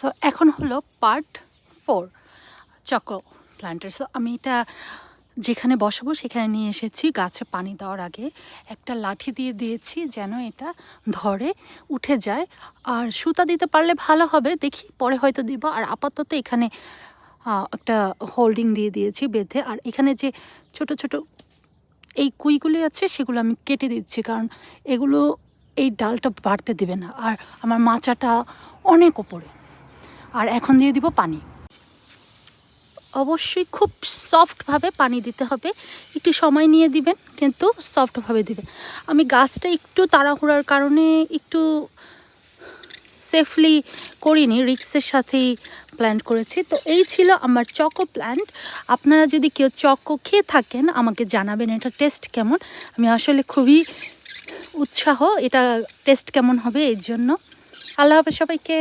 So এখন হলো part 4 choco প্ল্যান্টের। সো আমি এটা যেখানে বসাবো সেখানে নিয়ে এসেছি। গাছে পানি দেওয়ার আগে একটা লাঠি দিয়ে দিয়েছি যেন এটা ধরে উঠে যায়, আর সুতা দিতে পারলে ভালো হবে, দেখি পরে হয়তো দিব। আর আপাতত এখানে একটা হোল্ডিং দিয়ে দিয়েছি বেঁধে। আর এখানে যে ছোট ছোট এই কুইগুলি আছে সেগুলো আমি কেটে দিচ্ছি, কারণ এগুলো এই ডালটা বাড়তে দেবে না। আর আমার মাচাটা অনেক ওপরে। আর এখন দিয়ে দিব পানি। অবশ্যই খুব সফটভাবে পানি দিতে হবে, একটু সময় নিয়ে দিবেন কিন্তু সফটভাবে দিবেন। আমি গাছটা একটু তাড়াহুড়ার কারণে একটু সেফলি করিনি, রিক্সের সাথেই প্ল্যান্ট করেছি। তো এই ছিল আমার চকো প্ল্যান্ট। আপনারা যদি কেউ চকো খেয়ে থাকেন আমাকে জানাবেন এটা টেস্ট কেমন। আমি আসলে খুবই উৎসাহ এটা টেস্ট কেমন হবে এর জন্য। আল্লাহ হাফেজ সবাইকে।